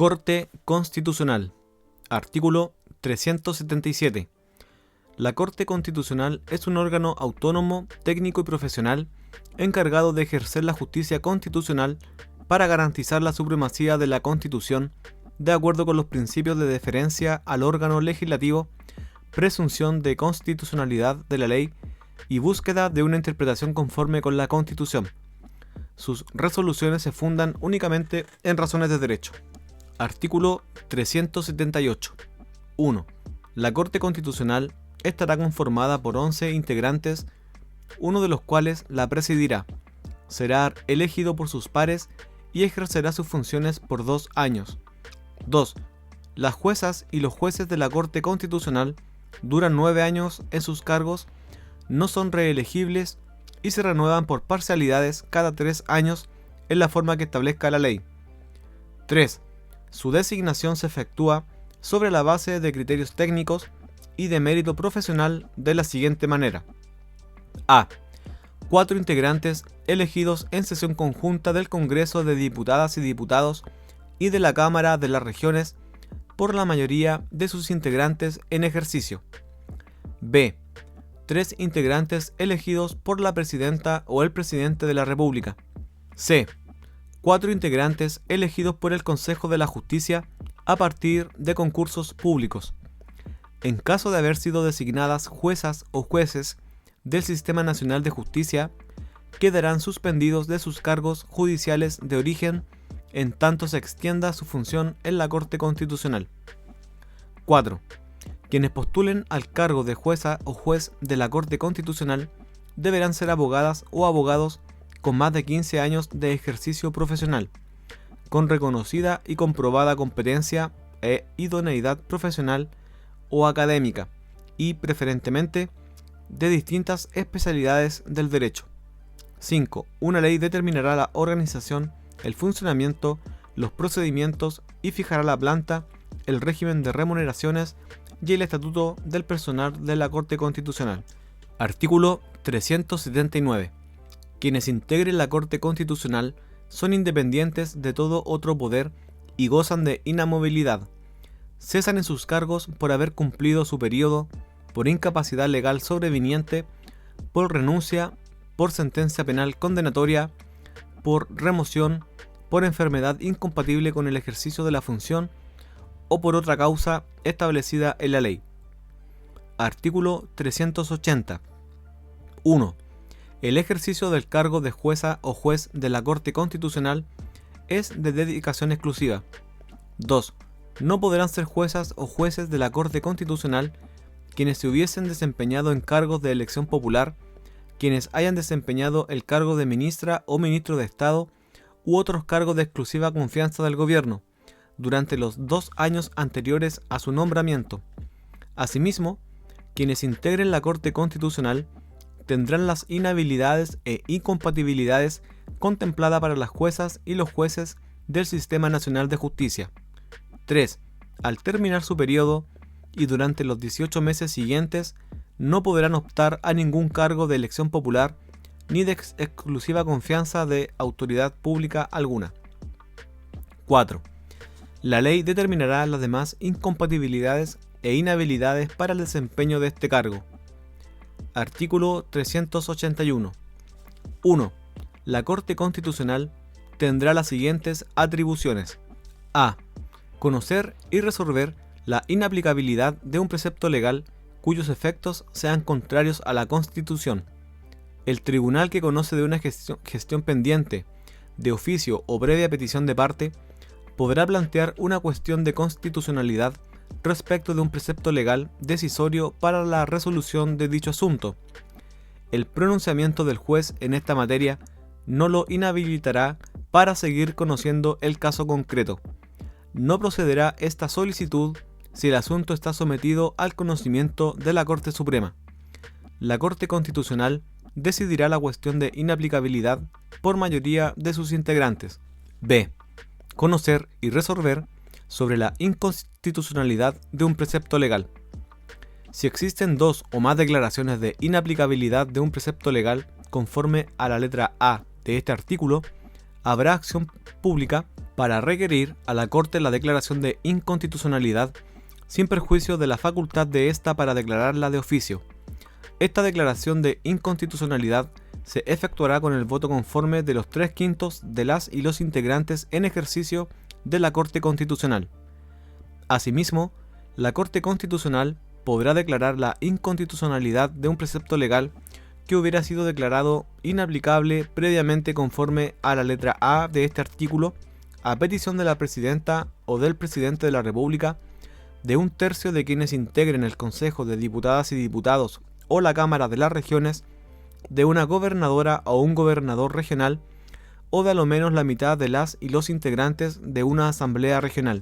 Corte Constitucional. Artículo 377. La Corte Constitucional es un órgano autónomo, técnico y profesional encargado de ejercer la justicia constitucional para garantizar la supremacía de la Constitución de acuerdo con los principios de deferencia al órgano legislativo, presunción de constitucionalidad de la ley y búsqueda de una interpretación conforme con la Constitución. Sus resoluciones se fundan únicamente en razones de derecho. Artículo 378. 1. La Corte Constitucional estará conformada por 11 integrantes, uno de los cuales la presidirá. Será elegido por sus pares y ejercerá sus funciones por 2 años. 2. Las juezas y los jueces de la Corte Constitucional duran 9 años en sus cargos, no son reelegibles y se renuevan por parcialidades cada 3 años en la forma que establezca la ley. 3. Su designación se efectúa sobre la base de criterios técnicos y de mérito profesional de la siguiente manera. A. 4 integrantes elegidos en sesión conjunta del Congreso de Diputadas y Diputados y de la Cámara de las Regiones por la mayoría de sus integrantes en ejercicio. B. 3 integrantes elegidos por la Presidenta o el Presidente de la República. C. 4 integrantes elegidos por el Consejo de la Justicia a partir de concursos públicos. En caso de haber sido designadas juezas o jueces del Sistema Nacional de Justicia, quedarán suspendidos de sus cargos judiciales de origen en tanto se extienda su función en la Corte Constitucional. 4. Quienes postulen al cargo de jueza o juez de la Corte Constitucional deberán ser abogadas o abogados con más de 15 años de ejercicio profesional, con reconocida y comprobada competencia e idoneidad profesional o académica, y preferentemente de distintas especialidades del derecho. 5. Una ley determinará la organización, el funcionamiento, los procedimientos y fijará la planta, el régimen de remuneraciones y el estatuto del personal de la Corte Constitucional. Artículo 379. Quienes integren la Corte Constitucional son independientes de todo otro poder y gozan de inamovilidad. Cesan en sus cargos por haber cumplido su periodo, por incapacidad legal sobreviniente, por renuncia, por sentencia penal condenatoria, por remoción, por enfermedad incompatible con el ejercicio de la función o por otra causa establecida en la ley. Artículo 380. 1. El ejercicio del cargo de jueza o juez de la Corte Constitucional es de dedicación exclusiva. 2. No podrán ser juezas o jueces de la Corte Constitucional quienes se hubiesen desempeñado en cargos de elección popular, quienes hayan desempeñado el cargo de ministra o ministro de Estado u otros cargos de exclusiva confianza del gobierno durante los 2 años anteriores a su nombramiento. Asimismo, quienes integren la Corte Constitucional tendrán las inhabilidades e incompatibilidades contempladas para las juezas y los jueces del Sistema Nacional de Justicia. 3. Al terminar su periodo y durante los 18 meses siguientes, no podrán optar a ningún cargo de elección popular ni de exclusiva confianza de autoridad pública alguna. 4. La ley determinará las demás incompatibilidades e inhabilidades para el desempeño de este cargo. Artículo 381. 1. La Corte Constitucional tendrá las siguientes atribuciones. A. Conocer y resolver la inaplicabilidad de un precepto legal cuyos efectos sean contrarios a la Constitución. El tribunal que conoce de una gestión pendiente, de oficio o previa petición de parte, podrá plantear una cuestión de constitucionalidad respecto de un precepto legal decisorio para la resolución de dicho asunto. El pronunciamiento del juez en esta materia no lo inhabilitará para seguir conociendo el caso concreto. No procederá esta solicitud si el asunto está sometido al conocimiento de la Corte Suprema. La Corte Constitucional decidirá la cuestión de inaplicabilidad por mayoría de sus integrantes. B. Conocer y resolver sobre la inconstitucionalidad de un precepto legal. Si existen 2 o más declaraciones de inaplicabilidad de un precepto legal conforme a la letra A de este artículo, habrá acción pública para requerir a la Corte la declaración de inconstitucionalidad sin perjuicio de la facultad de ésta para declararla de oficio. Esta declaración de inconstitucionalidad se efectuará con el voto conforme de los 3/5 de las y los integrantes en ejercicio de la Corte Constitucional. Asimismo, la Corte Constitucional podrá declarar la inconstitucionalidad de un precepto legal que hubiera sido declarado inaplicable previamente conforme a la letra A de este artículo, a petición de la Presidenta o del Presidente de la República, de un tercio de quienes integren el Consejo de Diputadas y Diputados o la Cámara de las Regiones, de una gobernadora o un gobernador regional, o de a lo menos la mitad de las y los integrantes de una asamblea regional.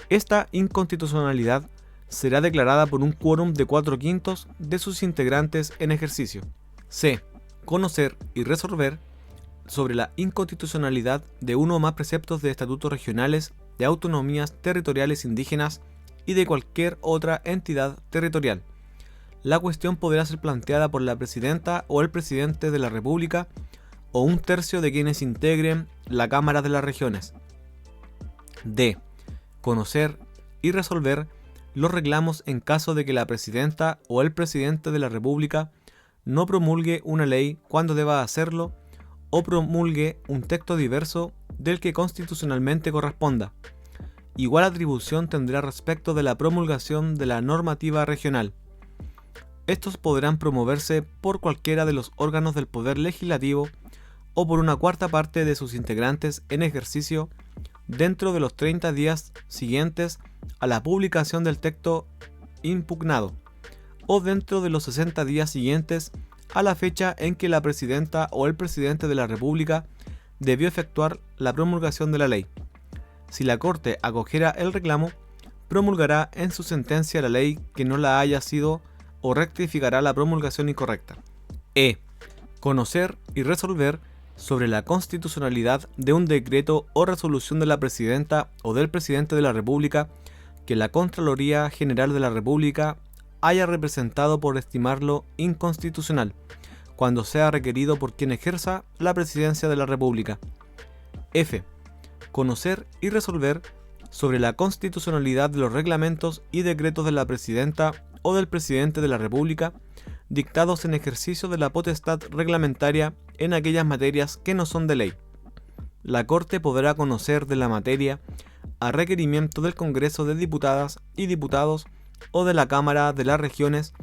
Esta inconstitucionalidad será declarada por un quórum de 4/5 de sus integrantes en ejercicio. C. Conocer y resolver sobre la inconstitucionalidad de uno o más preceptos de estatutos regionales, de autonomías territoriales indígenas y de cualquier otra entidad territorial. La cuestión podrá ser planteada por la Presidenta o el Presidente de la República o un tercio de quienes integren la Cámara de las Regiones. D. Conocer y resolver los reclamos en caso de que la Presidenta o el Presidente de la República no promulgue una ley cuando deba hacerlo o promulgue un texto diverso del que constitucionalmente corresponda. Igual atribución tendrá respecto de la promulgación de la normativa regional. Estos podrán promoverse por cualquiera de los órganos del Poder Legislativo o por una cuarta parte de sus integrantes en ejercicio dentro de los 30 días siguientes a la publicación del texto impugnado, o dentro de los 60 días siguientes a la fecha en que la Presidenta o el Presidente de la República debió efectuar la promulgación de la ley. Si la Corte acogiera el reclamo, promulgará en su sentencia la ley que no la haya sido o rectificará la promulgación incorrecta. E. Conocer y resolver sobre la constitucionalidad de un decreto o resolución de la Presidenta o del Presidente de la República que la Contraloría General de la República haya representado por estimarlo inconstitucional, cuando sea requerido por quien ejerza la Presidencia de la República. F. Conocer y resolver sobre la constitucionalidad de los reglamentos y decretos de la Presidenta o del Presidente de la República dictados en ejercicio de la potestad reglamentaria en aquellas materias que no son de ley. La Corte podrá conocer de la materia a requerimiento del Congreso de Diputadas y Diputados o de la Cámara de las Regiones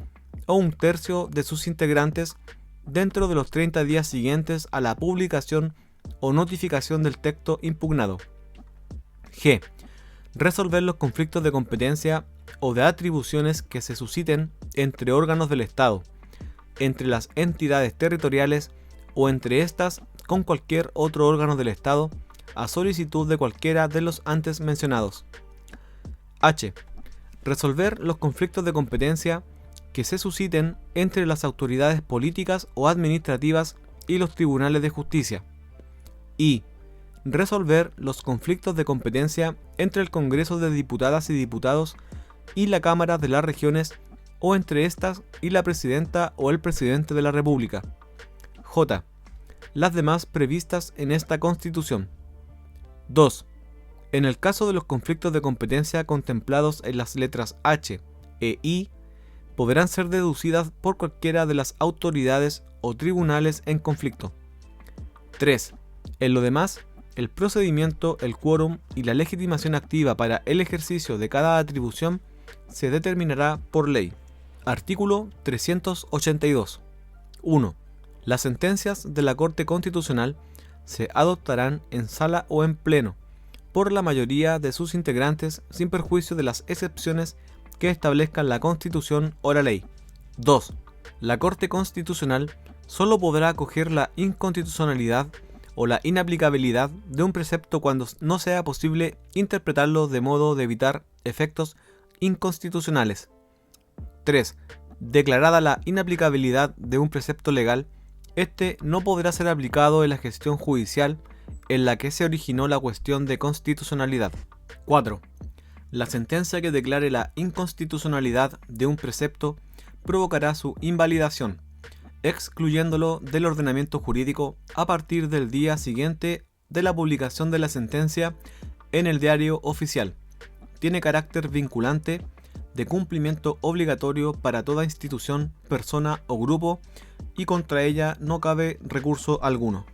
o un tercio de sus integrantes dentro de los 30 días siguientes a la publicación o notificación del texto impugnado. G. Resolver los conflictos de competencia o de atribuciones que se susciten entre órganos del Estado, entre las entidades territoriales o entre estas con cualquier otro órgano del Estado a solicitud de cualquiera de los antes mencionados. H. Resolver los conflictos de competencia que se susciten entre las autoridades políticas o administrativas y los tribunales de justicia. I. Resolver los conflictos de competencia entre el Congreso de Diputadas y Diputados y la Cámara de las Regiones o entre estas y la Presidenta o el Presidente de la República. J. Las demás previstas en esta Constitución. 2. En el caso de los conflictos de competencia contemplados en las letras H e I, podrán ser deducidas por cualquiera de las autoridades o tribunales en conflicto. 3. En lo demás, el procedimiento, el quórum y la legitimación activa para el ejercicio de cada atribución se determinará por ley. Artículo 382. 1. Las sentencias de la Corte Constitucional se adoptarán en sala o en pleno, por la mayoría de sus integrantes, sin perjuicio de las excepciones que establezcan la Constitución o la ley. 2. La Corte Constitucional solo podrá acoger la inconstitucionalidad o la inaplicabilidad de un precepto cuando no sea posible interpretarlo de modo de evitar efectos inconstitucionales. 3. Declarada la inaplicabilidad de un precepto legal, este no podrá ser aplicado en la gestión judicial en la que se originó la cuestión de constitucionalidad. 4. La sentencia que declare la inconstitucionalidad de un precepto provocará su invalidación, excluyéndolo del ordenamiento jurídico a partir del día siguiente de la publicación de la sentencia en el Diario Oficial. Tiene carácter vinculante, de cumplimiento obligatorio para toda institución, persona o grupo, y contra ella no cabe recurso alguno.